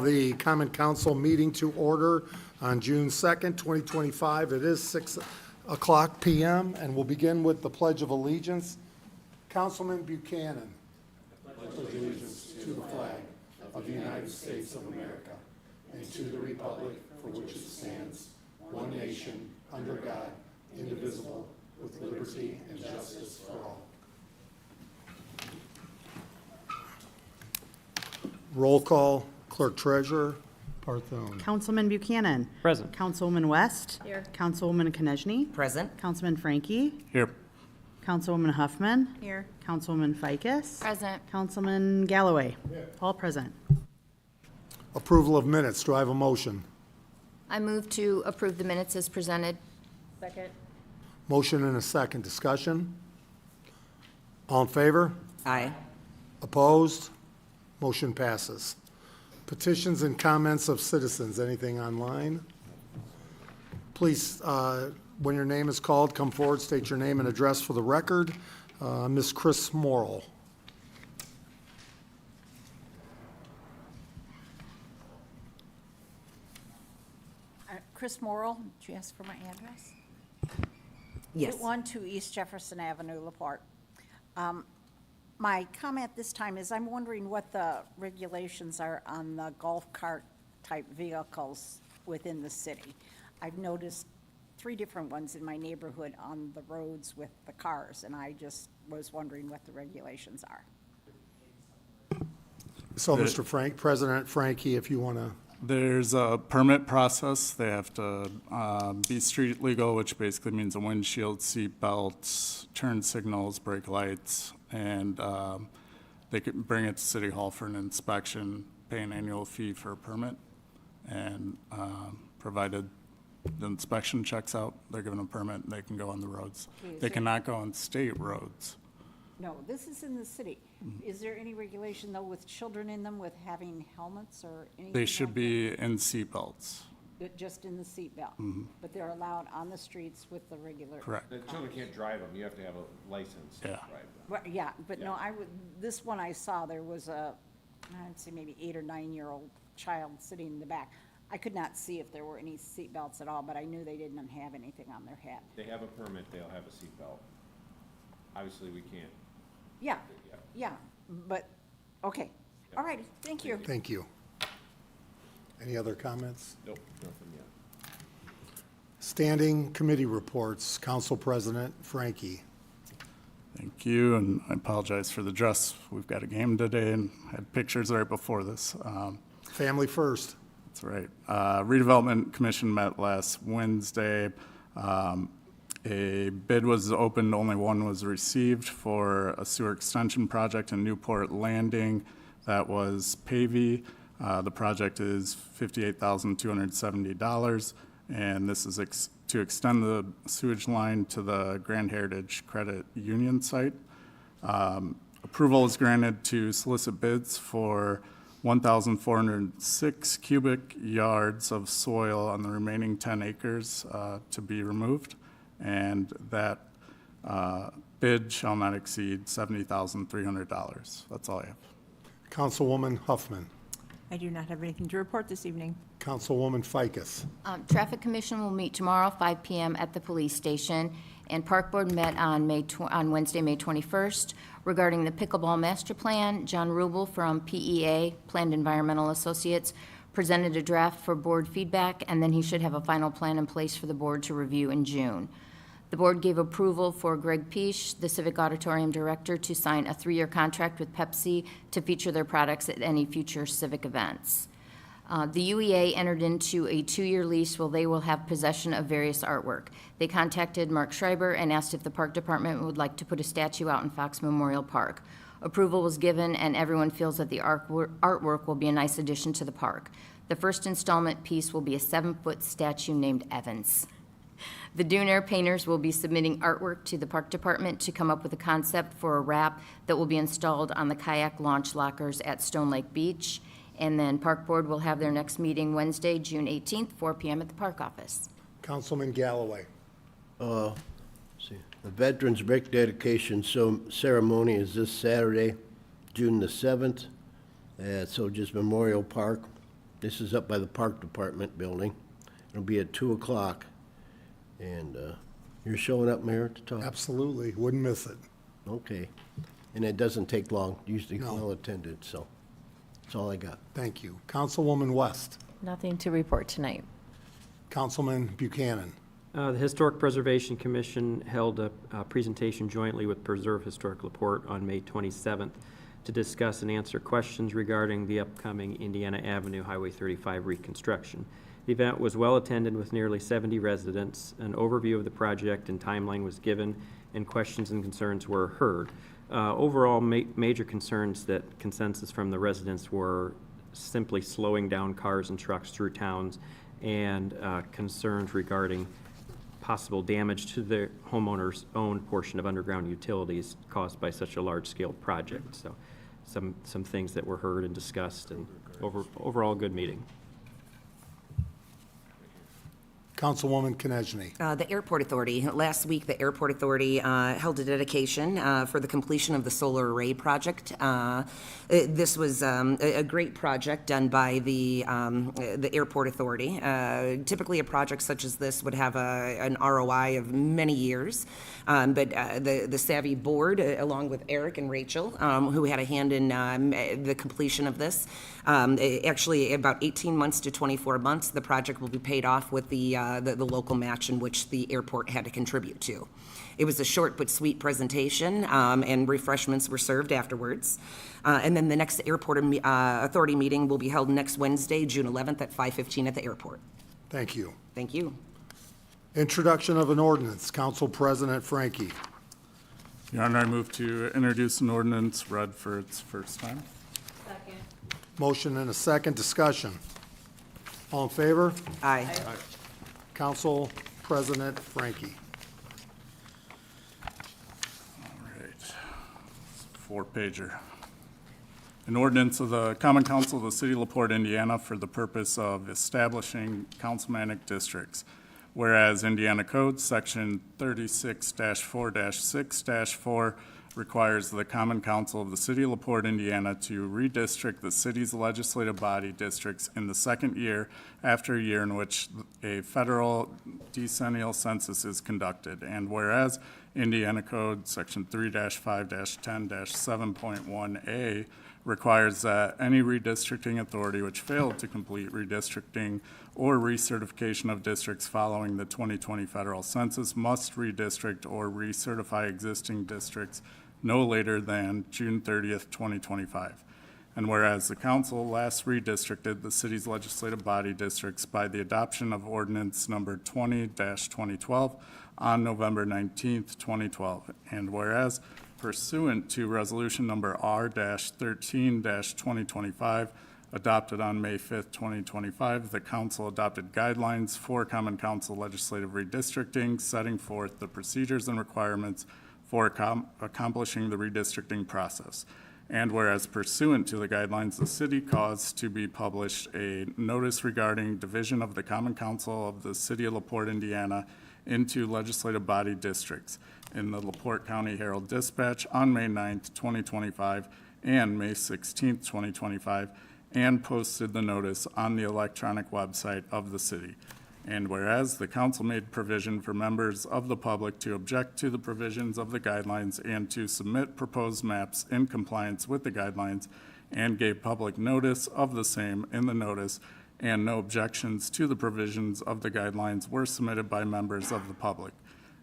call the Common Council meeting to order on June 2nd, 2025. It is 6 o'clock p.m., and we'll begin with the Pledge of Allegiance. Councilman Buchanan. I pledge allegiance to the flag of the United States of America and to the republic for which it stands, one nation, under God, indivisible, with liberty and justice for all. Roll call, Clerk Treasurer, Parthone. Councilman Buchanan. Present. Councilwoman West. Here. Councilwoman Konechny. Present. Councilman Frankie. Here. Councilwoman Huffman. Here. Councilwoman Ficus. Present. Councilman Galloway. All present. Approval of minutes. Do I have a motion? I move to approve the minutes as presented. Second. Motion and a second. Discussion? All in favor? Aye. Opposed? Motion passes. Petitions and comments of citizens. Anything online? Please, when your name is called, come forward, state your name and address for the record. Ms. Chris Morrill. Chris Morrill, did you ask for my address? Yes. 212 East Jefferson Avenue, LaPorte. My comment this time is I'm wondering what the regulations are on the golf cart type vehicles within the city. I've noticed 3 different ones in my neighborhood on the roads with the cars, and I just was wondering what the regulations are. So, Mr. President Frankie, if you want to. There's a permit process. They have to be street legal, which basically means a windshield, seat belts, turn signals, brake lights, and they can bring it to City Hall for an inspection, pay an annual fee for a permit, and provided the inspection checks out, they're given a permit and they can go on the roads. They cannot go on state roads. No, this is in the city. Is there any regulation, though, with children in them with having helmets or anything? They should like be in seat belts. that? Just in the seatbelt? But they're allowed on the streets with the regular? Correct. The children can't drive them, you have to have a license to Yeah. drive them. Well, yeah, but no, this one I saw, there was I'd say maybe 8 or 9-year-old child sitting in the back. I could not see if there were any seatbelts at all, but I knew they didn't have anything on their head. They have a permit, they'll have a seatbelt. Obviously, we can't. Yeah, but, okay. All right, thank you. Thank you. Any other comments? Nope, nothing yet. Standing committee reports. Council President Frankie. Thank you, and I apologize for the dress. We've got a game today and had pictures right before this. Family first. That's right. Redevelopment Commission met last Wednesday. A bid was opened, only one was received for a sewer extension project in Newport Landing. That was pavy. The project is $58,270, and this is to extend the sewage line to the Grand Heritage Credit Union site. Approval is granted to solicit bids for 1,406 cubic yards of soil on the remaining 10 acres to be removed, and that bid shall not exceed $70,300. That's all I have. Councilwoman Huffman. I do not have anything to report this evening. Councilwoman Ficus. Traffic Commission will meet tomorrow, 5 p.m. at the police station, and Park Board met on Wednesday, May 21st, regarding the pickleball master plan. John Rubel from PEA, Planned Environmental Associates, presented a draft for board feedback, and then he should have a final plan in place for the board to review in June. The board gave approval for Greg Peace, the Civic Auditorium Director, to sign a 3-year contract with Pepsi to feature their products at any future civic events. The UEA entered into a 2-year lease where they will have possession of various artwork. They contacted Mark Schreiber and asked if the park department would like to put a statue out in Fox Memorial Park. Approval was given, and everyone feels that the artwork will be a nice addition to the park. The first installment piece will be a 7-foot statue named Evans. The Dune Air painters will be submitting artwork to the park department to come up with a concept for a wrap that will be installed on the kayak launch lockers at Stone Lake Beach. And then Park Board will have their next meeting Wednesday, June 18th, 4 p.m. at the park office. Councilman Galloway. See, the Veterans Brick Dedication ceremony is this Saturday, June the 7th, at Soldiers Memorial Park. This is up by the Park Department building. It'll be at 2 o'clock. And you're showing up, Mayor, to talk? Absolutely, wouldn't miss it. Okay. And it doesn't take long, usually No. well attended, so that's all I got. Thank you. Councilwoman West. Nothing to report tonight. Councilman Buchanan. The Historic Preservation Commission held a presentation jointly with Preserve Historic LaPorte on May 27th to discuss and answer questions regarding the upcoming Indiana Avenue Highway 35 reconstruction. The event was well attended with nearly 70 residents. An overview of the project and timeline was given, and questions and concerns were heard. Overall, major concerns that consensus from the residents were simply slowing down cars and trucks through towns, and concerns regarding possible damage to the homeowner's own portion of underground utilities caused by such a large-scale project. So some things that were heard and discussed, and overall good meeting. Councilwoman Konechny. The Airport Authority. Last week, the Airport Authority held a dedication for the completion of the solar array project. This was a great project done by the Airport Authority. Typically, a project such as this would have an ROI of many years, but the Savvy Board, along with Eric and Rachel, who had a hand in the completion of this, actually about 18 months to 24 months, the project will be paid off with the local match in which the airport had to contribute to. It was a short but sweet presentation, and refreshments were served afterwards. And then the next Airport Authority meeting will be held next Wednesday, June 11th at 5:15 at the airport. Thank you. Thank you. Introduction of an ordinance. Council President Frankie. Your Honor, I move to introduce an ordinance read for its first time. Motion and a second. Discussion. All in favor? Aye. Council President Frankie. All right. 4-pager. An ordinance of the Common Council of the City of LaPorte, Indiana, for the purpose of establishing councilmanic districts. Whereas Indiana Code, Section 36-4-6-4, requires the Common Council of the City of LaPorte, Indiana, to redistrict the city's legislative body districts in the second year after a year in which a federal decennial census is conducted. And whereas Indiana Code, Section 3-5-10-7.1A, requires that any redistricting authority which failed to complete redistricting or recertification of districts following the 2020 federal census must redistrict or recertify existing districts no later than June 30th, 2025. And whereas the council last redistricted the city's legislative body districts by the adoption of ordinance number 20-2012 on November 19th, 2012. And whereas pursuant to resolution number R-13-2025, adopted on May 5th, 2025, the council adopted guidelines for Common Council legislative redistricting, setting forth the procedures and requirements for accomplishing the redistricting process. And whereas pursuant to the guidelines, the city caused to be published a notice regarding division of the Common Council of the City of LaPorte, Indiana, into legislative body districts in the LaPorte County Herald Dispatch on May 9th, 2025, and May 16th, 2025, and posted the notice on the electronic website of the city. And whereas the council made provision for members of the public to object to the provisions of the guidelines and to submit proposed maps in compliance with the guidelines, and gave public notice of the same in the notice, and no objections to the provisions of the guidelines were submitted by members of the public.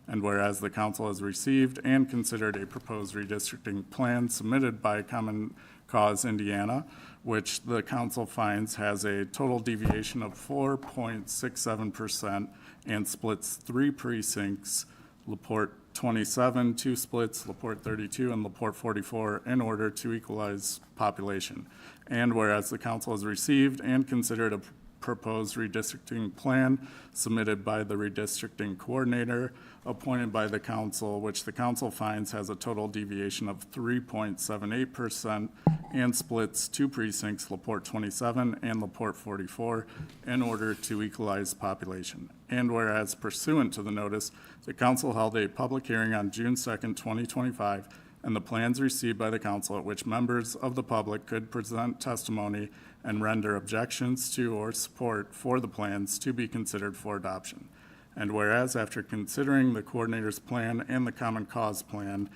And whereas the council has received and considered a proposed redistricting plan submitted by Common Cause Indiana, which the council finds has a total deviation of 4.67% and splits 3 precincts, LaPorte 27, 2 splits, LaPorte 32, and LaPorte 44, in order to equalize population. And whereas the council has received and considered a proposed redistricting plan submitted by the redistricting coordinator appointed by the council, which the council finds has a total deviation of 3.78% and splits 2 precincts, LaPorte 27 and LaPorte 44, in order to equalize population. And whereas pursuant to the notice, the council held a public hearing on June 2nd, 2025, and the plans received by the council at which members of the public could present testimony and render objections to or support for the plans to be considered for adoption. And whereas after considering the coordinator's plan and the common cause plan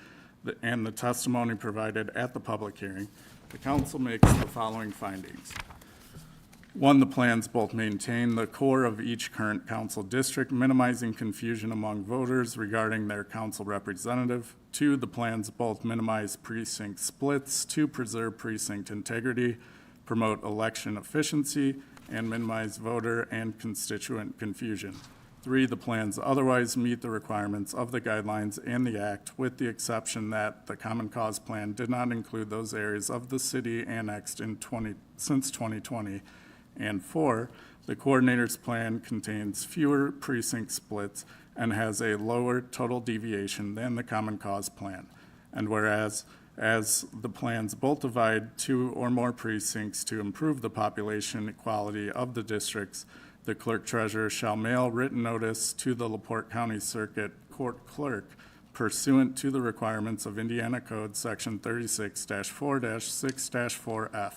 and the testimony provided at the public hearing, the council makes the following findings. 1, the plans both maintain the core of each current council district, minimizing confusion among voters regarding their council representative. 2, the plans both minimize precinct splits to preserve precinct integrity, promote election efficiency, and minimize voter and constituent confusion. 3, the plans otherwise meet the requirements of the guidelines and the act, with the exception that the Common Cause Plan did not include those areas of the city annexed since 2020. And 4, the coordinator's plan contains fewer precinct splits and has a lower total deviation than the Common Cause Plan. And whereas, as the plans both divide 2 or more precincts to improve the population equality of the districts, the clerk treasurer shall mail written notice to the LaPorte County Circuit Court Clerk pursuant to the requirements of Indiana Code Section 36-4-6-4F.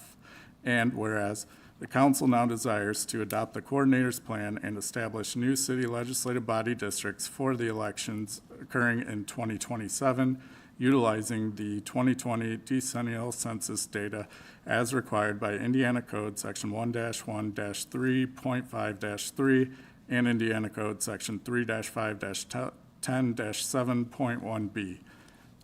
And whereas the council now desires to adopt the coordinator's plan and establish new city legislative body districts for the elections occurring in 2027, utilizing the 2020 decennial census data as required by Indiana Code Section 1-1-3.5-3 and Indiana Code Section 3-5-10-7.1b.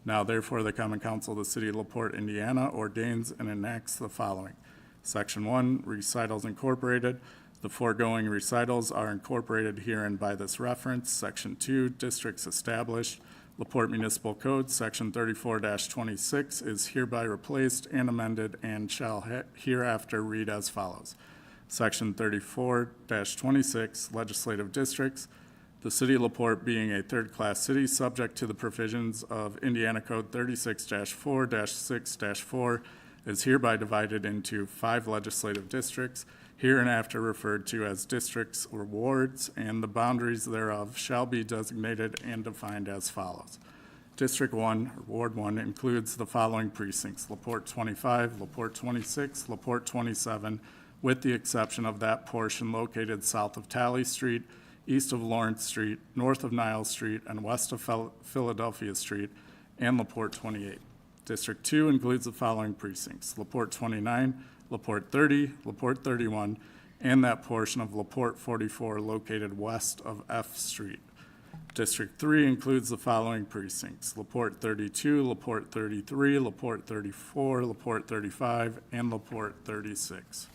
Now therefore, the Common Council of the City of LaPorte, Indiana ordains and enacts the following. Section 1, Recitals Incorporated. The foregoing recitals are incorporated herein by this reference. Section 2, Districts Established. LaPorte Municipal Code, Section 34-26 is hereby replaced and amended and shall hereafter read as follows. Section 34-26, Legislative Districts. The City of LaPorte being a third-class city subject to the provisions of Indiana Code 36-4-6-4 is hereby divided into 5 legislative districts, hereinafter referred to as districts or wards, and the boundaries thereof shall be designated and defined as follows. District 1, or Ward 1, includes the following precincts: LaPorte 25, LaPorte 26, LaPorte 27, with the exception of that portion located south of Talley Street, east of Lawrence Street, north of Niles Street, and west of Philadelphia Street, and LaPorte 28. District 2 includes the following precincts: LaPorte 29, LaPorte 30, LaPorte 31, and that portion of LaPorte 44 located west of F Street. District 3 includes the following precincts: LaPorte 32, LaPorte 33, LaPorte 34, LaPorte 35, and LaPorte 36.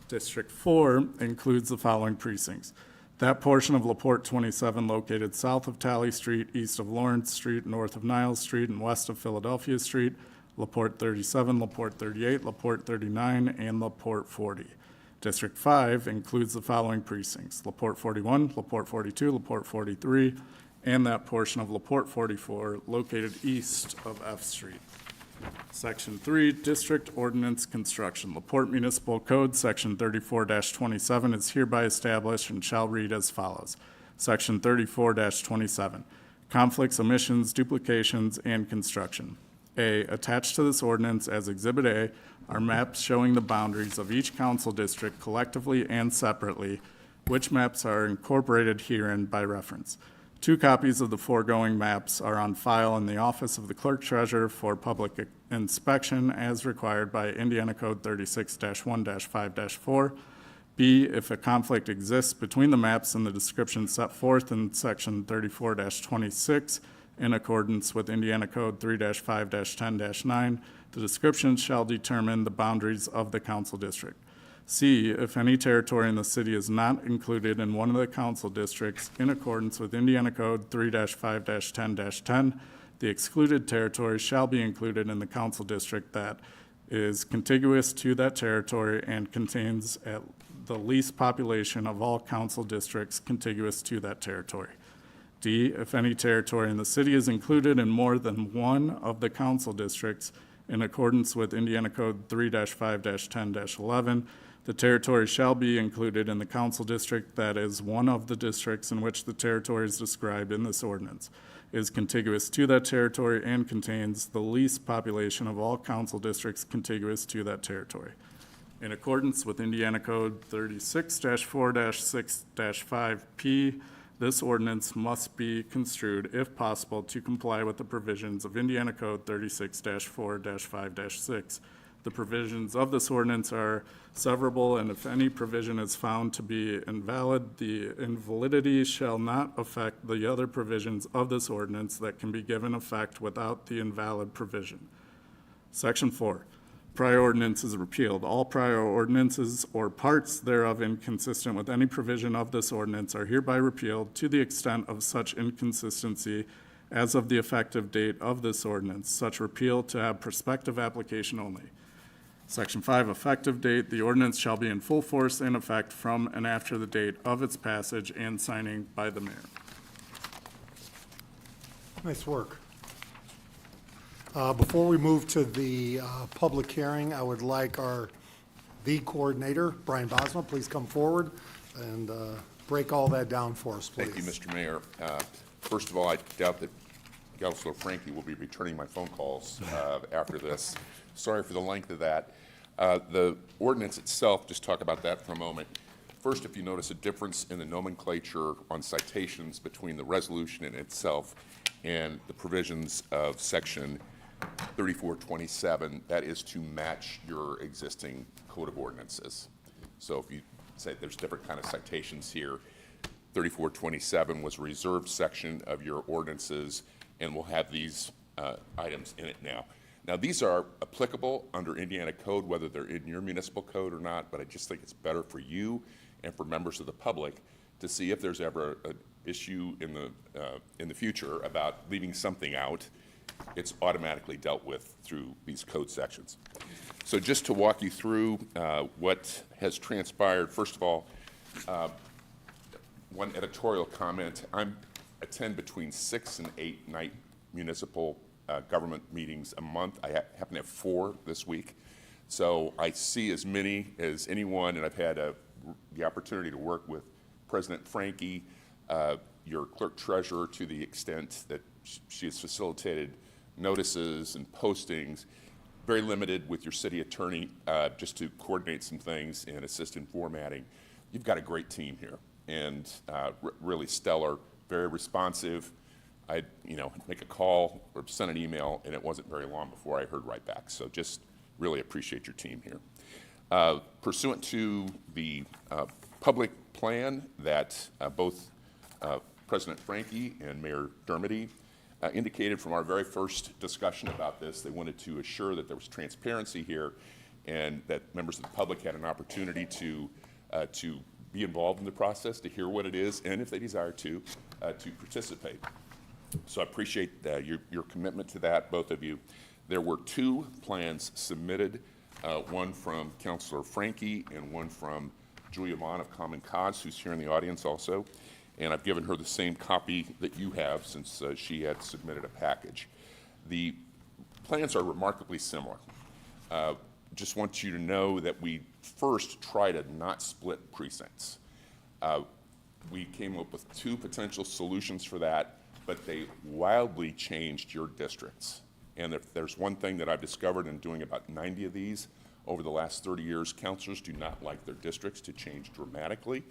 District 4 includes the following precincts: that portion of LaPorte 27 located south of Talley Street, east of Lawrence Street, north of Niles Street, and west of Philadelphia Street, LaPorte 37, LaPorte 38, LaPorte 39, and LaPorte 40. District 5 includes the following precincts: LaPorte 41, LaPorte 42, LaPorte 43, and that portion of LaPorte 44 located east of F Street. Section 3, District Ordinance Construction. LaPorte Municipal Code, Section 34-27 is hereby established and shall read as follows. Section 34-27, Conflicts, Omissions, Duplications, and Construction. A, attached to this ordinance as Exhibit A are maps showing the boundaries of each council district collectively and separately, which maps are incorporated herein by reference. 2 copies of the foregoing maps are on file in the Office of the Clerk Treasurer for public inspection as required by Indiana Code 36-1-5-4. B, if a conflict exists between the maps and the description set forth in Section 34-26 in accordance with Indiana Code 3-5-10-9, the description shall determine the boundaries of the council district. C, if any territory in the city is not included in one of the council districts in accordance with Indiana Code 3-5-10-10, the excluded territory shall be included in the council district that is contiguous to that territory and contains at the least population of all council districts contiguous to that territory. D, if any territory in the city is included in more than one of the council districts in accordance with Indiana Code 3-5-10-11, the territory shall be included in the council district that is one of the districts in which the territory is described in this ordinance, is contiguous to that territory, and contains the least population of all council districts contiguous to that territory. In accordance with Indiana Code 36-4-6-5P, this ordinance must be construed, if possible, to comply with the provisions of Indiana Code 36-4-5-6. The provisions of this ordinance are severable, and if any provision is found to be invalid, the invalidity shall not affect the other provisions of this ordinance that can be given effect without the invalid provision. Section 4. Prior ordinance is repealed. All prior ordinances or parts thereof inconsistent with any provision of this ordinance are hereby repealed to the extent of such inconsistency as of the effective date of this ordinance, such repeal to have prospective application only. Section 5, effective date, the ordinance shall be in full force and effect from and after the date of its passage and signing by the mayor. Nice work. Before we move to the public hearing, I would like the coordinator, Brian Bosma, please come forward and break all that down for us, please. Thank you, Mr. Mayor. First of all, I doubt that Councilor Frankie will be returning my phone calls after this. Sorry for the length of that. The ordinance itself, just talk about that for a moment. First, if you notice a difference in the nomenclature on citations between the resolution in itself and the provisions of section 3427, that is to match your existing code of ordinances. So if you say there's different kind of citations here, 3427 was a reserved section of your ordinances, and we'll have these items in it now. Now, these are applicable under Indiana code, whether they're in your municipal code or not, but I just think it's better for you and for members of the public to see if there's ever an issue in the future about leaving something out. It's automatically dealt with through these code sections. So just to walk you through what has transpired, first of all, one editorial comment. I attend between 6 and 8 night municipal government meetings a month. I happen to have 4 this week. So I see as many as anyone, and I've had the opportunity to work with President Frankie, your clerk treasurer, to the extent that she has facilitated notices and postings, very limited with your city attorney, just to coordinate some things and assist in formatting. You've got a great team here, and really stellar, very responsive. I'd make a call or send an email, and it wasn't very long before I heard right back. So just really appreciate your team here. Pursuant to the public plan that both President Frankie and Mayor Dermody indicated from our very first discussion about this, they wanted to assure that there was transparency here and that members of the public had an opportunity to be involved in the process, to hear what it is, and if they desire to participate. So I appreciate your commitment to that, both of you. There were 2 plans submitted, one from Councilor Frankie and one from Julia Mon of Common Cause, who's here in the audience also. And I've given her the same copy that you have since she had submitted a package. The plans are remarkably similar. Just want you to know that we first try to not split precincts. We came up with 2 potential solutions for that, but they wildly changed your districts. And if there's one thing that I've discovered in doing about 90 of these over the last 30 years, councilors do not like their districts to change dramatically,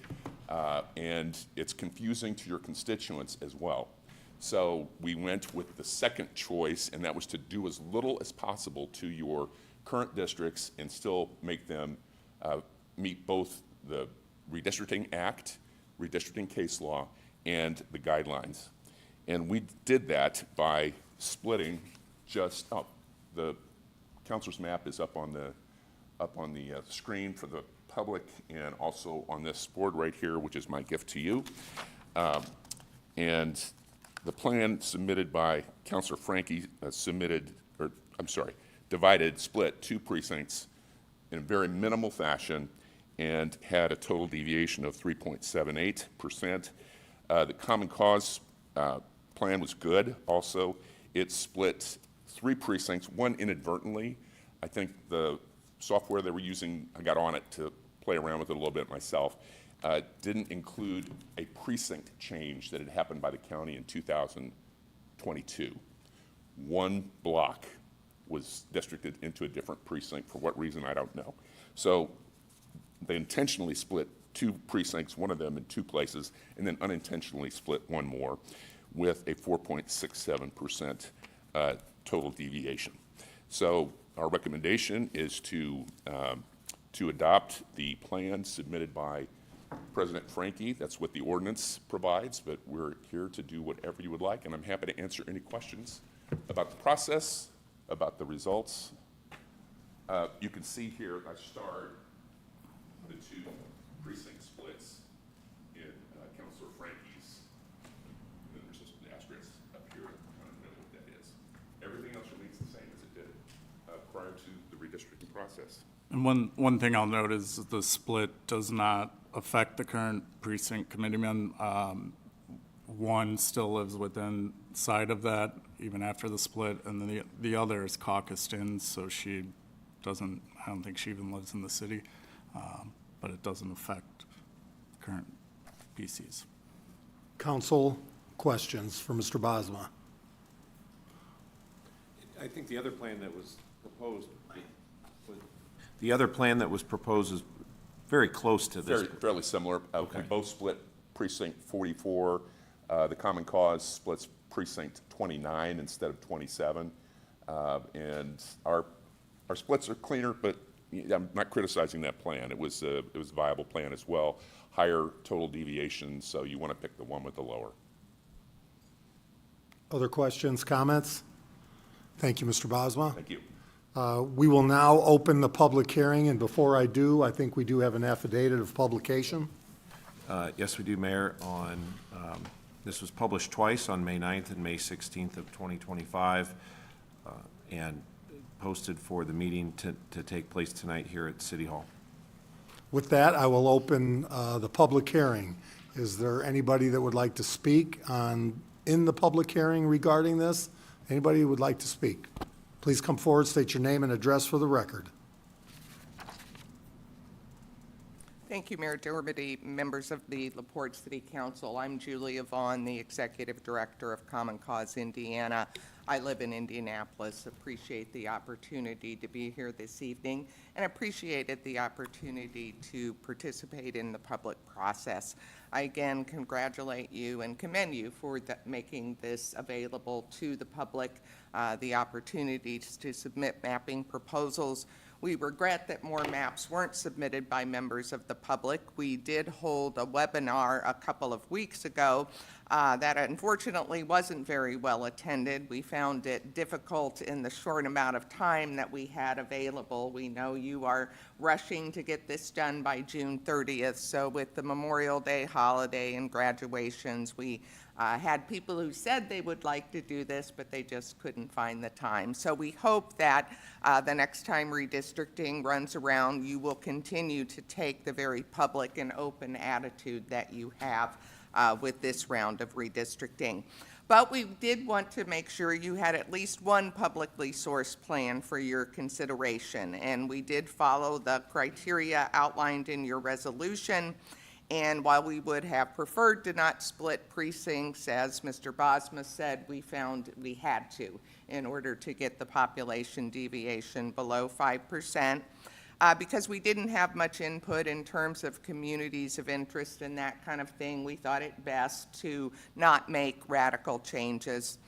and it's confusing to your constituents as well. So we went with the second choice, and that was to do as little as possible to your current districts and still make them meet both the Redistricting Act, redistricting case law, and the guidelines. And we did that by splitting just up. The councilor's map is up on the screen for the public, and also on this board right here, which is my gift to you. And the plan submitted by Councilor Frankie split 2 precincts in a very minimal fashion and had a total deviation of 3.78%. The Common Cause plan was good also. It split 3 precincts, one inadvertently. I think the software they were using, I got on it to play around with it a little bit myself, didn't include a precinct change that had happened by the county in 2022. One block was districted into a different precinct. For what reason, I don't know. So they intentionally split 2 precincts, one of them in 2 places, and then unintentionally split 1 more with a 4.67% total deviation. So our recommendation is to adopt the plan submitted by President Frankie. That's what the ordinance provides, but we're here to do whatever you would like, and I'm happy to answer any questions about the process, about the results. You can see here, I starred the 2 precinct splits in Councilor Frankie's. And then there's just an asterisk up here to kind of know what that is. Everything else remains the same as it did prior to the redistricting process. And one thing I'll note is the split does not affect the current precinct committeeman. One still lives within side of that even after the split, and then the other is caucused in, so she doesn't, I don't think she even lives in the city, but it doesn't affect current PCs. Council questions for Mr. Bosma? I think the other plan that was proposed, the other plan that was proposed is very close to this. Fairly similar. Okay. We both split precinct 44. The Common Cause splits precinct 29 instead of 27. And our splits are cleaner, but I'm not criticizing that plan. It was a viable plan as well. Higher total deviation, so you want to pick the one with the lower. Other questions, comments? Thank you, Mr. Bosma. Thank you. We will now open the public hearing, and before I do, I think we do have an affidavit of publication. Yes, we do, Mayor. This was published twice, on May 9th and May 16th of 2025, and posted for the meeting to take place tonight here at City Hall. With that, I will open the public hearing. Is there anybody that would like to speak in the public hearing regarding this? Anybody who would like to speak? Please come forward, state your name and address for the record. Thank you, Mayor Dermody, members of the LaPorte City Council. I'm Julia Vaughn, the Executive Director of Common Cause Indiana. I live in Indianapolis. Appreciate the opportunity to be here this evening and appreciated the opportunity to participate in the public process. I again congratulate you and commend you for making this available to the public, the opportunities to submit mapping proposals. We regret that more maps weren't submitted by members of the public. We did hold a webinar a couple of weeks ago that unfortunately wasn't very well attended. We found it difficult in the short amount of time that we had available. We know you are rushing to get this done by June 30th, so with the Memorial Day holiday and graduations, we had people who said they would like to do this, but they just couldn't find the time. So we hope that the next time redistricting runs around, you will continue to take the very public and open attitude that you have with this round of redistricting. But we did want to make sure you had at least one publicly sourced plan for your consideration, and we did follow the criteria outlined in your resolution. And while we would have preferred to not split precincts, as Mr. Bosma said, we found we had to in order to get the population deviation below 5%. Because we didn't have much input in terms of communities of interest and that kind of thing, we thought it best to not make radical changes.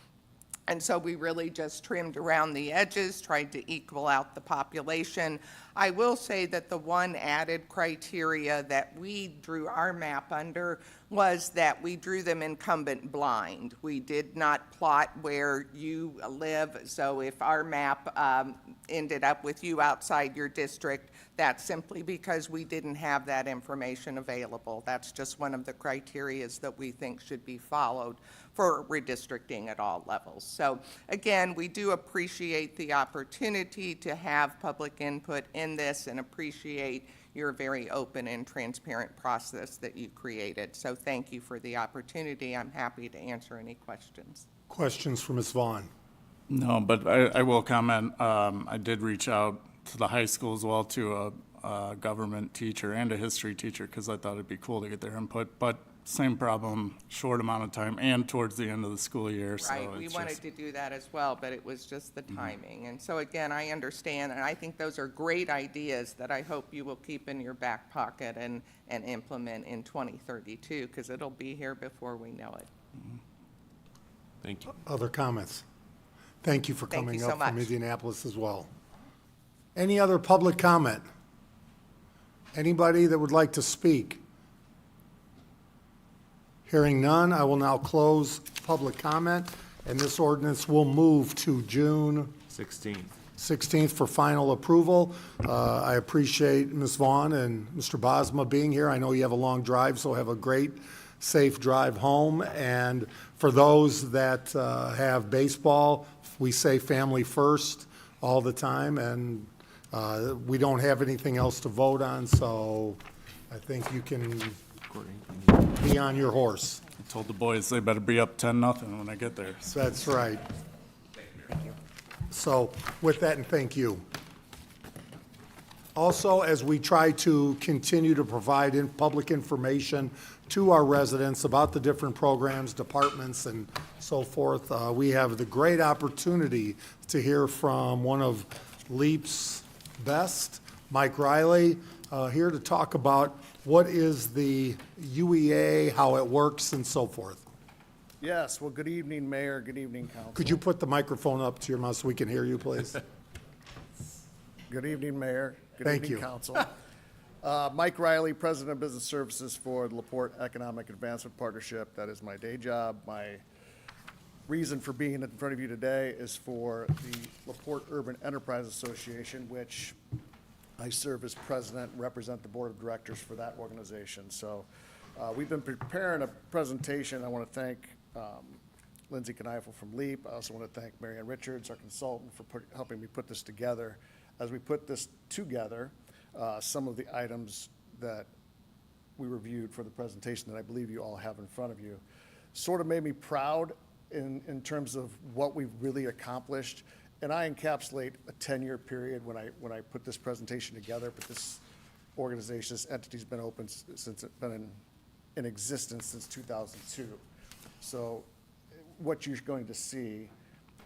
And so we really just trimmed around the edges, tried to equal out the population. I will say that the one added criteria that we drew our map under was that we drew them incumbent blind. We did not plot where you live, so if our map ended up with you outside your district, that's simply because we didn't have that information available. That's just one of the criterias that we think should be followed for redistricting at all levels. So again, we do appreciate the opportunity to have public input in this and appreciate your very open and transparent process that you created. So thank you for the opportunity. I'm happy to answer any questions. Questions for Ms. Vaughn? No, but I will comment. I did reach out to the high school as well, to a government teacher and a history teacher, because I thought it'd be cool to get their input. But same problem, short amount of time, and towards the end of the school year, so Right, we it's wanted just- to do that as well, but it was just the timing. And so again, I understand, and I think those are great ideas that I hope you will keep in your back pocket and implement in 2032, because it'll be here before we know it. Thank you. Other comments? Thank you for Thank you coming so up from much. Indianapolis as well. Any other public comment? Anybody that would like to speak? Hearing none, I will now close public comment, and this ordinance will move to June 16th for final approval. I appreciate Ms. Vaughn and Mr. Bosma being here. I know you have a long drive, so have a great, safe drive home. And for those that have baseball, we say family first all the time, and we don't have anything else to vote on, so I think you can be on your horse. I told the boys they better be up 10-0 when I get there. That's right. So with that, and thank you. Also, as we try to continue to provide public information to our residents about the different programs, departments, and so forth, we have the great opportunity to hear from one of LEAP's best, Mike Riley, here to talk about what is the UEA, how it works, and so forth. Yes, well, good evening, Mayor, good evening, Council. Could you put the microphone up to your mouth so we can hear you, please? Good evening, Mayor. Thank Good you. evening, Council. Mike Riley, President of Business Services for the LaPorte Economic Advancement Partnership. That is my day job. My reason for being in front of you today is for the LaPorte Urban Enterprise Association, which I serve as president and represent the board of directors for that organization. So we've been preparing a presentation. I want to thank Lindsay Kneifel from LEAP. I also want to thank Marianne Richards, our consultant, for helping me put this together. As we put this together, some of the items that we reviewed for the presentation that I believe you all have in front of you sort of made me proud in terms of what we've really accomplished. And I encapsulate a 10-year period when I put this presentation together, but this organization, this entity's been open since it's been in existence since 2002. So what you're going to see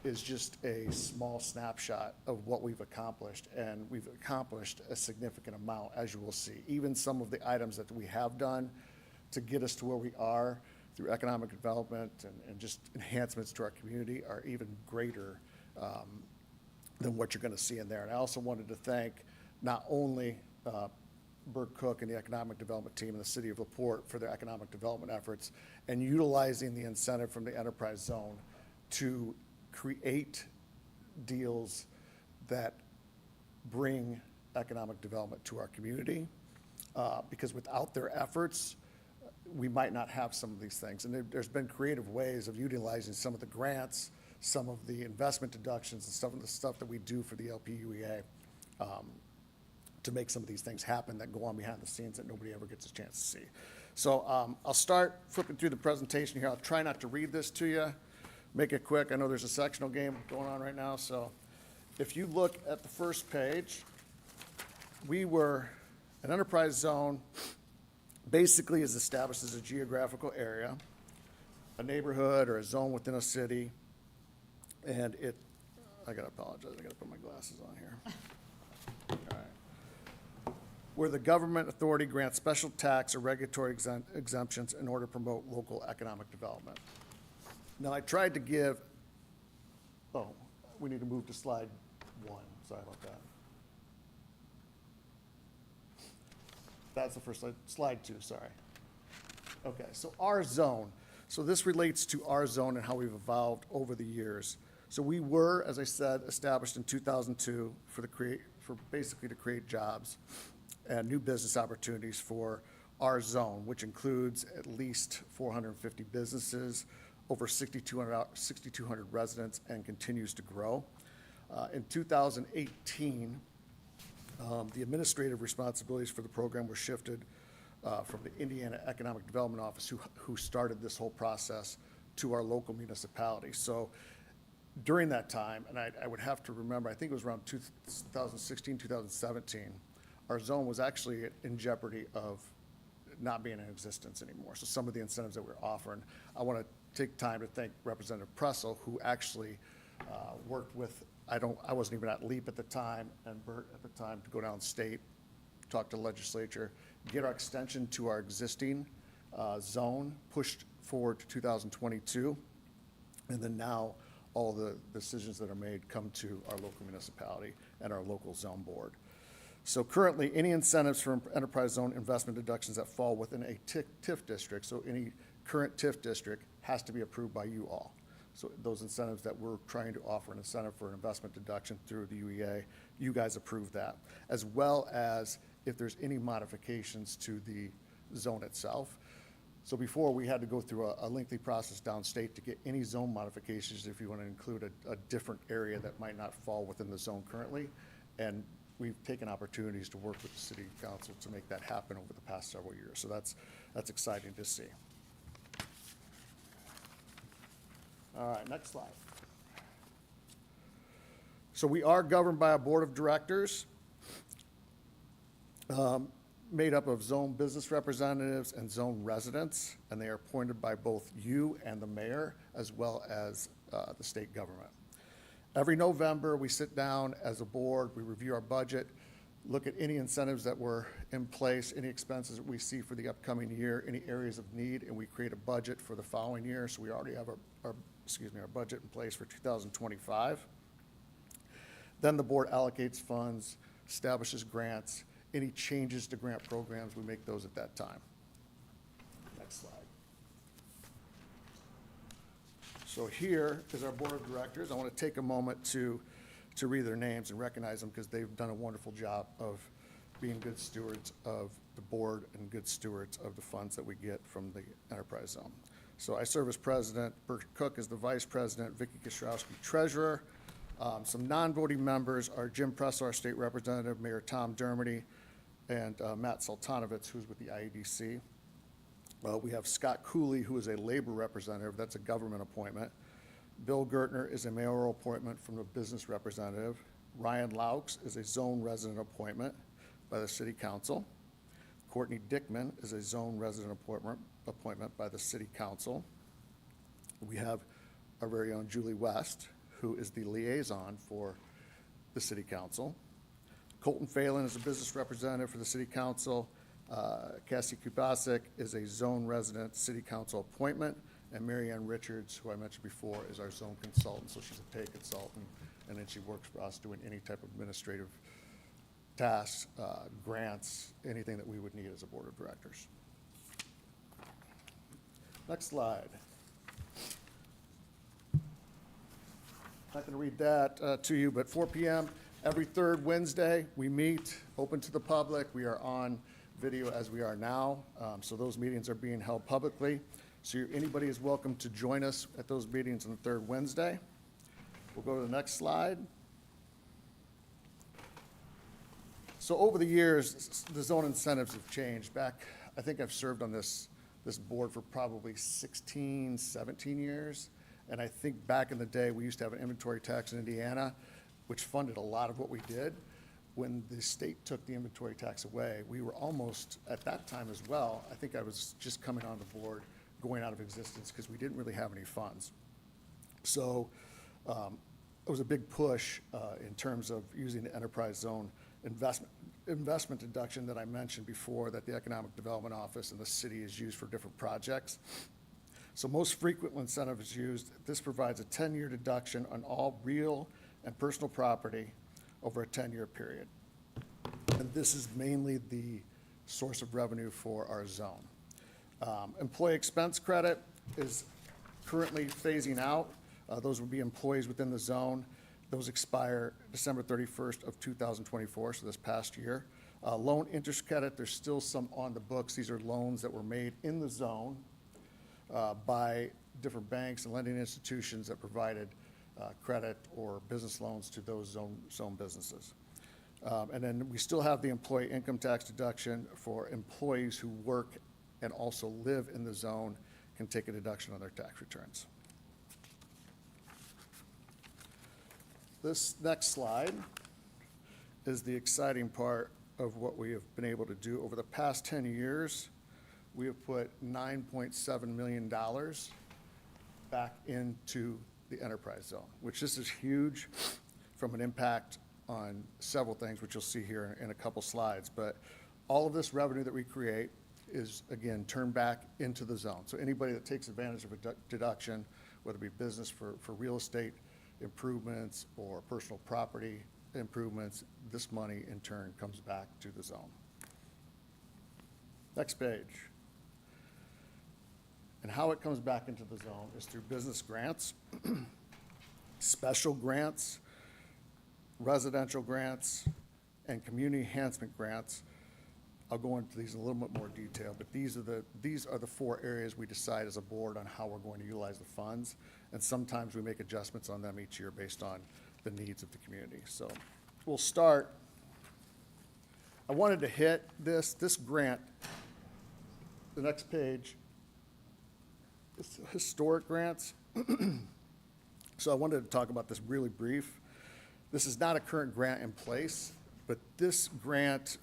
is just a small snapshot of what we've accomplished, and we've accomplished a significant amount, as you will see. Even some of the items that we have done to get us to where we are through economic development and just enhancements to our community are even greater than what you're going to see in there. And I also wanted to thank not only Burke Cook and the economic development team in the city of LaPorte for their economic development efforts and utilizing the incentive from the enterprise zone to create deals that bring economic development to our community, because without their efforts, we might not have some of these things. And there's been creative ways of utilizing some of the grants, some of the investment deductions, and some of the stuff that we do for the LPUEA to make some of these things happen that go on behind the scenes that nobody ever gets a chance to see. So I'll start flipping through the presentation here. I'll try not to read this to you. Make it quick. I know there's a sectional game going on right now. So if you look at the first page, we were an enterprise zone basically is established as a geographical area, a neighborhood or a zone within a city. And I gotta apologize, I gotta put my glasses on here. All right. Where the government authority grants special tax or regulatory exemptions in order to promote local economic development. Now, I tried to give, we need to move to slide 1, sorry about that. That's the first slide, slide 2, sorry. Okay, so our zone. So this relates to our zone and how we've evolved over the years. So we were, as I said, established in 2002 for basically to create jobs and new business opportunities for our zone, which includes at least 450 businesses, over 6,200 residents, and continues to grow. In 2018, the administrative responsibilities for the program were shifted from the Indiana Economic Development Office, who started this whole process, to our local municipality. So during that time, and I would have to remember, I think it was around 2016, 2017, our zone was actually in jeopardy of not being in existence anymore. So some of the incentives that we're offering, I want to take time to thank Representative Pressel, who actually worked with, I wasn't even at LEAP at the time, and Bert at the time, to go downstate, talk to the legislature, get our extension to our existing zone pushed forward to 2022. And then now, all the decisions that are made come to our local municipality and our local zone board. So currently, any incentives from enterprise zone investment deductions that fall within a TIF district, so any current TIF district, has to be approved by you all. So those incentives that we're trying to offer, an incentive for an investment deduction through the UEA, you guys approve that, as well as if there's any modifications to the zone itself. So before, we had to go through a lengthy process downstate to get any zone modifications if you want to include a different area that might not fall within the zone currently. And we've taken opportunities to work with the city council to make that happen over the past several years. So that's exciting to see. All right, next slide. So we are governed by a board of directors made up of zone business representatives and zone residents, and they are appointed by both you and the mayor, as well as the state government. Every November, we sit down as a board, we review our budget, look at any incentives that were in place, any expenses that we see for the upcoming year, any areas of need, and we create a budget for the following year. So we already have our budget in place for 2025. Then the board allocates funds, establishes grants. Any changes to grant programs, we make those at that time. Next slide. So here is our board of directors. I want to take a moment to read their names and recognize them because they've done a wonderful job of being good stewards of the board and good stewards of the funds that we get from the enterprise zone. So I serve as president, Bert Cook is the vice president, Vicky Kostrowski treasurer. Some non-voting members are Jim Pressel, our state representative, Mayor Tom Dermody, and Matt Sultanovitz, who's with the IEDC. We have Scott Cooley, who is a labor representative. That's a government appointment. Bill Gertner is a mayoral appointment from the business representative. Ryan Laux is a zone resident appointment by the city council. Courtney Dickman is a zone resident appointment by the city council. We have our very own Julie West, who is the liaison for the city council. Colton Phelan is a business representative for the city council. Cassie Kubasik is a zone resident city council appointment. And Marianne Richards, who I mentioned before, is our zone consultant. So she's a pay consultant, and then she works for us doing any type of administrative tasks, grants, anything that we would need as a board of directors. Next slide. Not going to read that to you, but 4 p.m. every third Wednesday, we meet, open to the public. We are on video as we are now, so those meetings are being held publicly. So anybody is welcome to join us at those meetings on the third Wednesday. We'll go to the next slide. So over the years, the zone incentives have changed. Back, I think I've served on this board for probably 16, 17 years. And I think back in the day, we used to have an inventory tax in Indiana, which funded a lot of what we did. When the state took the inventory tax away, we were almost, at that time as well, I think I was just coming on the board, going out of existence, because we didn't really have any funds. So it was a big push in terms of using the enterprise zone investment deduction that I mentioned before, that the Economic Development Office and the city is used for different projects. So most frequent incentive is used. This provides a 10-year deduction on all real and personal property over a 10-year period. And this is mainly the source of revenue for our zone. Employee expense credit is currently phasing out. Those would be employees within the zone. Those expire December 31st of 2024, so this past year. Loan interest credit, there's still some on the books. These are loans that were made in the zone by different banks and lending institutions that provided credit or business loans to those zone businesses. And then we still have the employee income tax deduction for employees who work and also live in the zone, can take a deduction on their tax returns. This next slide is the exciting part of what we have been able to do over the past 10 years. we have put $9.7 million back into the enterprise zone, which this is huge from an impact on several things, which you'll see here in a couple slides. But all of this revenue that we create is, again, turned back into the zone. So anybody that takes advantage of a deduction, whether it be business for real estate improvements or personal property improvements, this money in turn comes back to the zone. Next page. And how it comes back into the zone is through business grants, special grants, residential grants, and community enhancement grants. I'll go into these in a little bit more detail, but these are the 4 areas we decide as a board on how we're going to utilize the funds. And sometimes we make adjustments on them each year based on the needs of the community. So we'll start. I wanted to hit this grant, the next page, is historic grants. So I wanted to talk about this really brief. This is not a current grant in place, but this grant,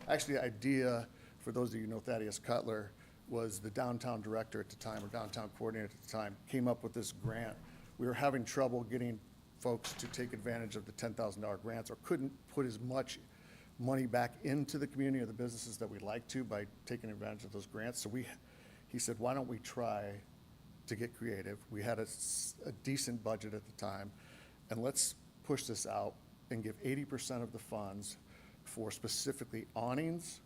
actually the idea, for those of you who know Thaddeus Cutler, was the downtown director at the time, or downtown coordinator at the time, came up with this grant. We were having trouble getting folks to take advantage of the $10,000 grants, or couldn't put as much money back into the community or the businesses that we'd like to by taking advantage of those grants. So he said, why don't we try to get creative? We had a decent budget at the time, and let's push this out and give 80% of the funds for specifically awnings,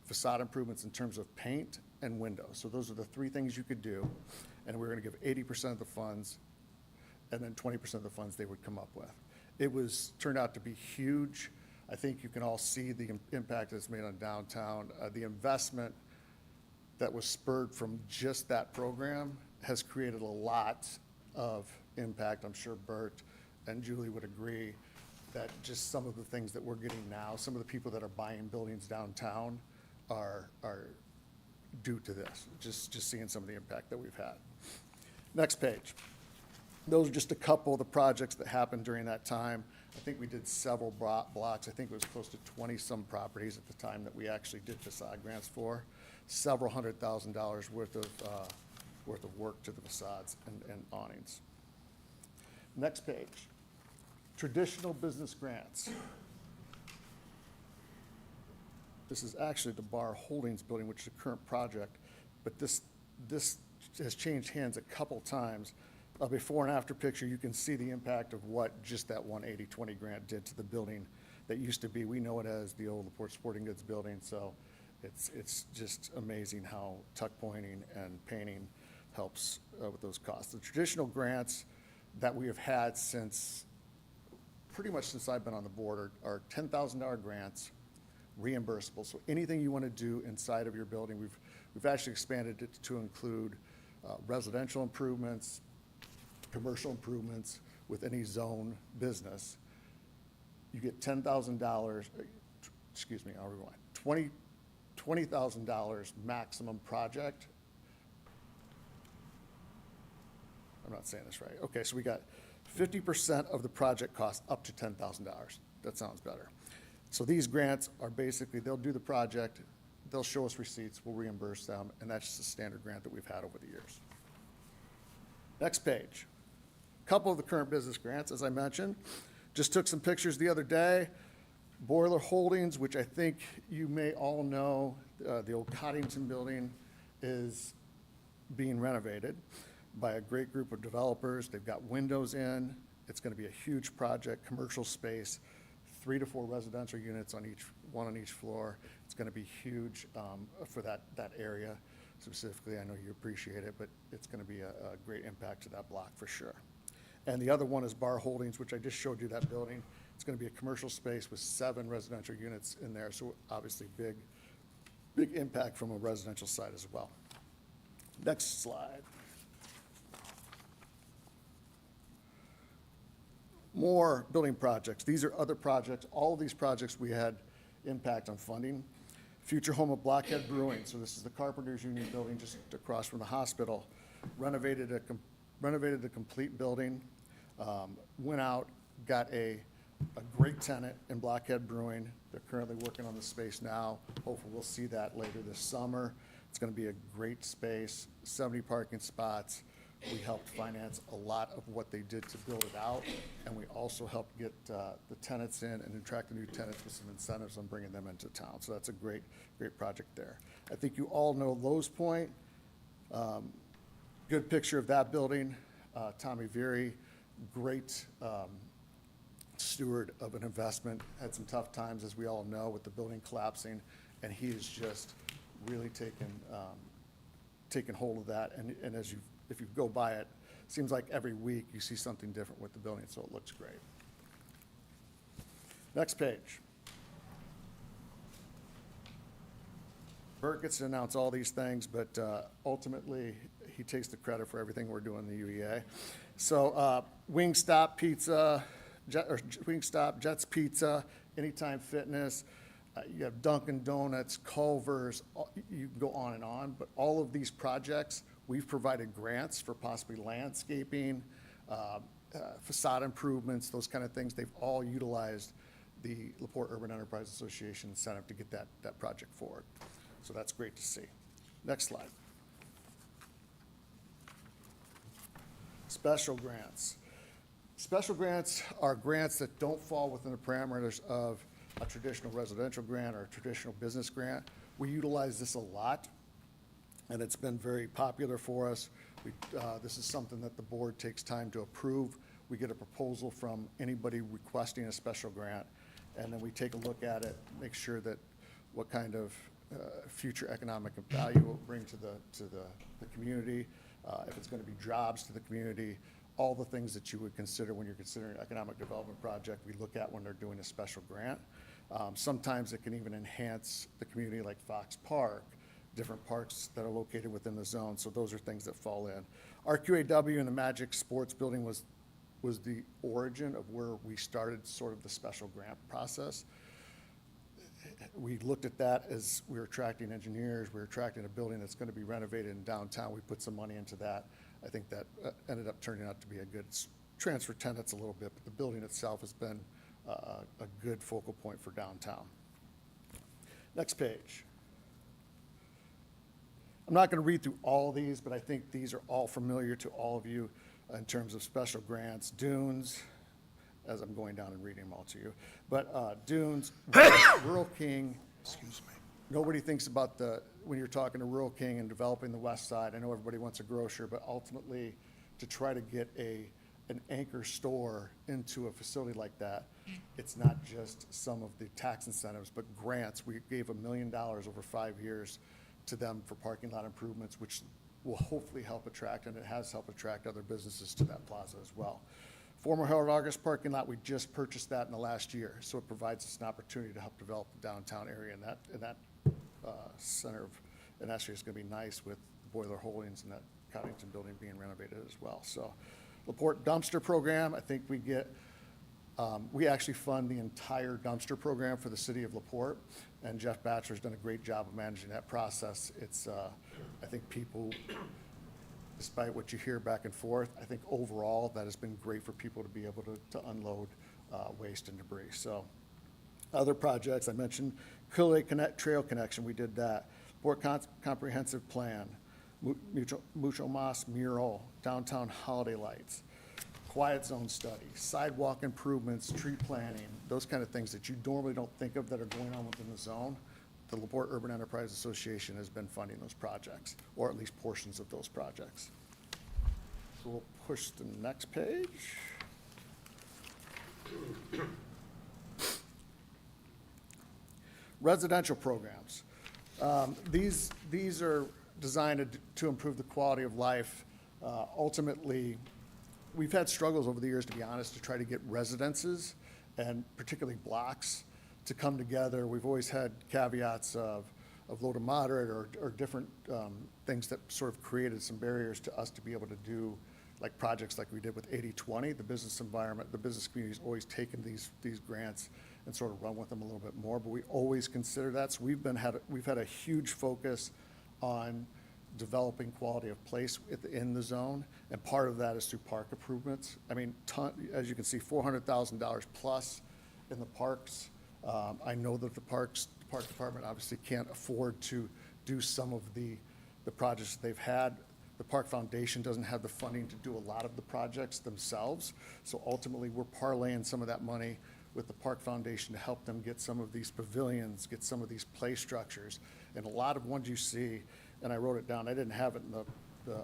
facade improvements in terms of paint and windows. So those are the 3 things you could do, and we're gonna give 80% of the funds, and then 20% of the funds they would come up with. It turned out to be huge. I think you can all see the impact it's made on downtown. The investment that was spurred from just that program has created a lot of impact. I'm sure Bert and Julie would agree that just some of the things that we're getting now, some of the people that are buying buildings downtown are due to this, just seeing some of the impact that we've had. Next page. Those are just a couple of the projects that happened during that time. I think we did several blocks. I think it was close to 20-some properties at the time that we actually did facade grants for. Several $100,000 worth of work to the facades and awnings. Next page. Traditional business grants. This is actually the Bar Holdings building, which is a current project, but this has changed hands a couple times. A before and after picture, you can see the impact of what just that 180-20 grant did to the building that used to be, we know it as the old LaPorte Sporting Goods building, so it's just amazing how tuck pointing and painting helps with those costs. The traditional grants that we have had pretty much since I've been on the board are $10,000 grants, reimbursable. So anything you want to do inside of your building, we've actually expanded it to include residential improvements, commercial improvements with any zone business. You get $10,000, excuse me, I'll rewind, $20,000 maximum project. I'm not saying this right. Okay, so we got 50% of the project cost up to $10,000. That sounds better. So these grants are basically, they'll do the project, they'll show us receipts, we'll reimburse them, and that's just a standard grant that we've had over the years. Next page. Couple of the current business grants, as I mentioned. Just took some pictures the other day. Boiler Holdings, which I think you may all know, the old Coddington building is being renovated by a great group of developers. They've got windows in. It's going to be a huge project, commercial space, 3 to 4 residential units on one on each floor. It's going to be huge for that area specifically. I know you appreciate it, but it's going to be a great impact to that block for sure. And the other one is Bar Holdings, which I just showed you that building. It's going to be a commercial space with 7 residential units in there, so obviously big impact from a residential side as well. Next slide. More building projects. These are other projects. All of these projects we had impact on funding. Future home of Blockhead Brewing. So this is the Carpenters Union building just across from the hospital. Renovated the complete building. Went out, got a a great tenant in Blockhead Brewing. They're currently working on the space now. Hopefully, we'll see that later this summer. It's going to be a great space, 70 parking spots. We helped finance a lot of what they did to build it out, and we also helped get the tenants in and attract the new tenants with some incentives on bringing them into town. So that's a great, great project there. I think you all know Lowe's Point. Good picture of that building. Tommy Veery, great steward of an investment, had some tough times, as we all know, with the building collapsing, and he has just really taken hold of that. And if you go by it, seems like every week you see something different with the building, so it looks great. Next page. Bert gets to announce all these things, but ultimately, he takes the credit for everything we're doing in the UEA. So Wingstop Pizza, Wingstop, Jets Pizza, Anytime Fitness, you have Dunkin' Donuts, Culver's, you can go on and on, but all of these projects, we've provided grants for possibly landscaping, facade improvements, those kind of things. They've all utilized the LaPorte Urban Enterprise Association incentive to get that project forward. So that's great to see. Next slide. Special grants. Special grants are grants that don't fall within the parameters of a traditional residential grant or a traditional business grant. We utilize this a lot, and it's been very popular for us. This is something that the board takes time to approve. We get a proposal from anybody requesting a special grant, and then we take a look at it, make sure that what kind of future economic value it will bring to the community, if it's going to be jobs to the community, all the things that you would consider when you're considering an economic development project, we look at when they're doing a special grant. Sometimes it can even enhance the community, like Fox Park, different parks that are located within the zone, so those are things that fall in. Our QAW and the Magic Sports Building was the origin of where we started sort of the special grant process. We looked at that as we were attracting engineers, we were attracting a building that's going to be renovated in downtown. We put some money into that. I think that ended up turning out to be a good transfer tenants a little bit, but the building itself has been a good focal point for downtown. Next page. I'm not going to read through all these, but I think these are all familiar to all of you in terms of special grants. Dunes, as I'm going down and reading them all to you. But Dunes, Rural King. Excuse me. Nobody thinks about when you're talking to Rural King and developing the west side, I know everybody wants a grocer, but ultimately to try to get an anchor store into a facility like that, it's not just some of the tax incentives, but grants. We gave $1 million over 5 years to them for parking lot improvements, which will hopefully help attract, and it has helped attract other businesses to that plaza as well. Former Harold August parking lot, we just purchased that in the last year, so it provides us an opportunity to help develop the downtown area, and that center of, and actually it's going to be nice with Boiler Holdings and that Coddington building being renovated as well. So LaPorte dumpster program, I think we actually fund the entire dumpster program for the city of LaPorte, and Jeff Batchelor's done a great job of managing that process. It's, I think people, despite what you hear back and forth, I think overall that has been great for people to be able to unload waste and debris. So other projects, I mentioned Cool Lake Trail Connection, we did that. Port Comprehensive Plan, Mucho Mas Mural, Downtown Holiday Lights, Quiet Zone Study, sidewalk improvements, tree planting, those kind of things that you normally don't think of that are going on within the zone. The LaPorte Urban Enterprise Association has been funding those projects, or at least portions of those projects. So we'll push to the next page. Residential programs. These are designed to improve the quality of life. Ultimately, we've had struggles over the years, to be honest, to try to get residences and particularly blocks to come together. We've always had caveats of low to moderate or different things that sort of created some barriers to us to be able to do like projects like we did with 80/20. The business environment, the business community's always taken these grants and sort of run with them a little bit more, but we always consider that. So we've had a huge focus on developing quality of place in the zone, and part of that is through park improvements. I mean, as you can see, $400,000 plus in the parks. I know that the park department obviously can't afford to do some of the projects that they've had. The Park Foundation doesn't have the funding to do a lot of the projects themselves. So ultimately, we're parlaying some of that money with the Park Foundation to help them get some of these pavilions, get some of these play structures. And a lot of ones you see, and I wrote it down, I didn't have it in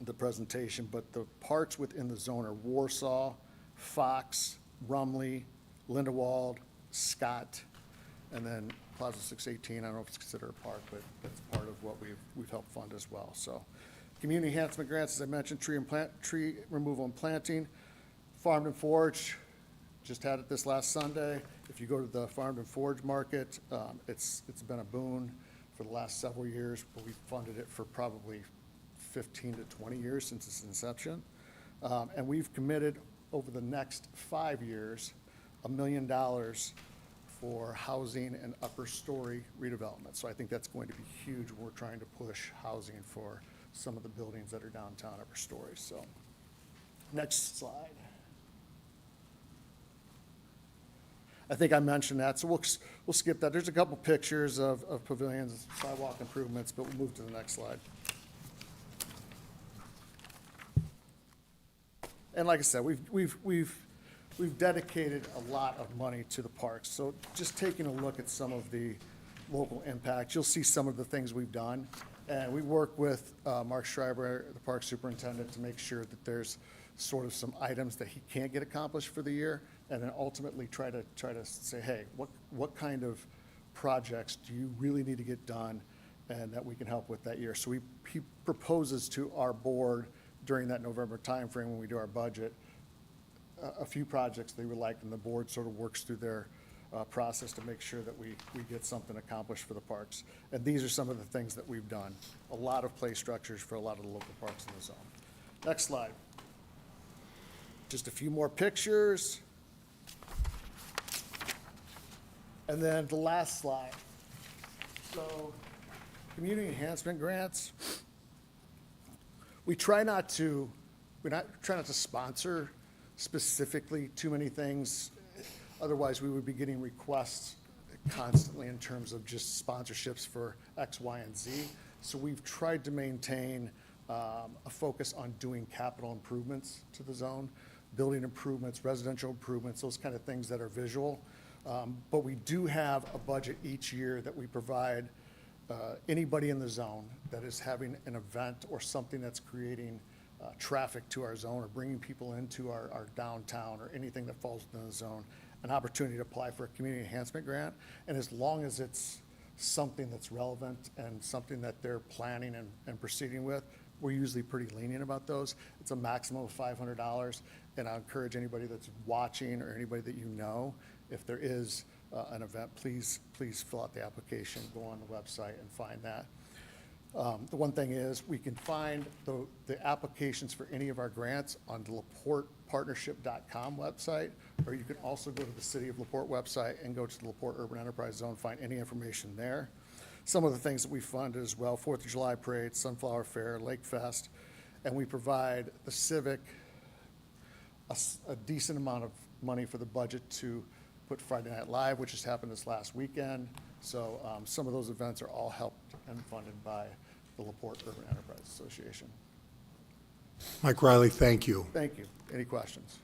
the presentation, but the parks within the zone are Warsaw, Fox, Rumley, Lindewald, Scott, and then Plaza 618. I don't know if it's considered a park, but that's part of what we've helped fund as well. So, community enhancement grants, as I mentioned, tree removal and planting, Farmed and Foraged, just had it this last Sunday. If you go to the Farmed and Foraged market, it's been a boon for the last several years, but we've funded it for probably 15 to 20 years since its inception. And we've committed over the next 5 years, $1 million for housing and upper story redevelopment. So I think that's going to be huge. We're trying to push housing for some of the buildings that are downtown upper stories. So next slide. I think I mentioned that, so we'll skip that. There's a couple pictures of pavilions, sidewalk improvements, but we'll move to the next slide. And like I said, we've dedicated a lot of money to the parks. So just taking a look at some of the local impacts, you'll see some of the things we've done. And we work with Mark Schreiber, the park superintendent, to make sure that there's sort of some items that he can't get accomplished for the year, and then ultimately try to say, hey, what kind of projects do you really need to get done and that we can help with that year? So he proposes to our board during that November timeframe when we do our budget, a few projects they would like, and the board sort of works through their process to make sure that we get something accomplished for the parks. And these are some of the things that we've done. A lot of play structures for a lot of the local parks in the zone. Next slide. Just a few more pictures. And then the last slide. So, community enhancement grants. We try not to sponsor specifically too many things. Otherwise, we would be getting requests constantly in terms of just sponsorships for X, Y, and Z. So we've tried to maintain a focus on doing capital improvements to the zone, building improvements, residential improvements, those kind of things that are visual. But we do have a budget each year that we provide anybody in the zone that is having an event or something that's creating traffic to our zone or bringing people into our downtown or anything that falls within the zone, an opportunity to apply for a community enhancement grant. And as long as it's something that's relevant and something that they're planning and proceeding with, we're usually pretty lenient about those. It's a maximum of $500. And I encourage anybody that's watching or anybody that you know, if there is an event, please fill out the application, go on the website and find that. The one thing is we can find the applications for any of our grants on the LaPortePartnership.com website, or you can also go to the City of LaPorte website and go to the LaPorte Urban Enterprise Zone, find any information there. Some of the things that we funded as well, 4th of July Parade, Sunflower Fair, Lake Fest, and we provide the Civic a decent amount of money for the budget to put Friday Night Live, which just happened this last weekend. So some of those events are all helped and funded by the LaPorte Urban Enterprise Association. Mike Riley, thank you. Thank you. Any questions?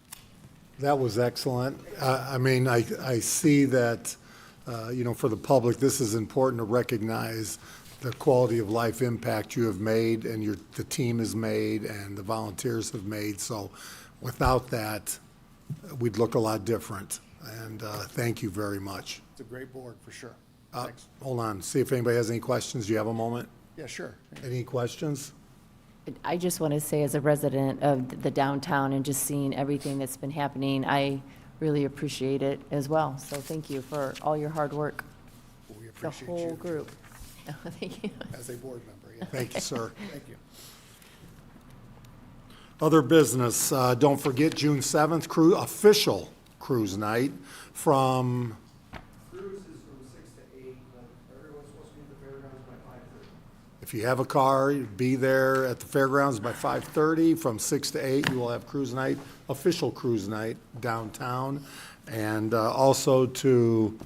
That was excellent. I mean, I see that, for the public, this is important to recognize the quality of life impact you have made and the team has made and the volunteers have made. So without that, we'd look a lot different. And thank you very much. It's a great board for sure. Thanks. Hold on, see if anybody has any questions. Do you have a moment? Yeah, sure. Any questions? I just want to say, as a resident of the downtown and just seeing everything that's been happening, I really appreciate it as well. So thank you for all your hard work, We the appreciate whole you group. Thank you. as a board member. Yeah. Thank you, sir. Thank you. Other business, don't forget June 7th, official cruise night from... Cruise is from 6 to 8, but everyone's supposed to be at the fairgrounds by 5:30. If you have a car, be there at the fairgrounds by 5:30. From 6 to 8, you will have cruise night, official cruise night downtown. And also to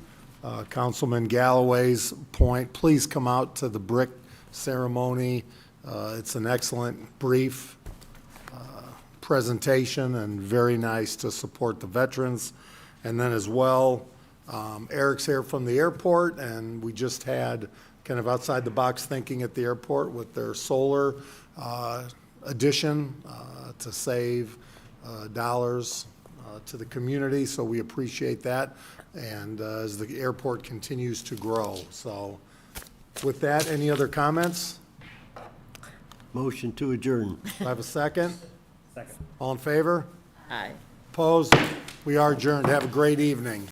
Councilman Galloway's point, please come out to the brick ceremony. It's an excellent brief presentation and very nice to support the veterans. And then as well, Eric's here from the airport, and we just had kind of outside the box thinking at the airport with their solar addition to save dollars to the community, so we appreciate that, and as the airport continues to grow. So with that, any other comments? Motion to adjourn. Do I have a second? Second. All in favor? Aye. Opposed? We are adjourned. Have a great evening.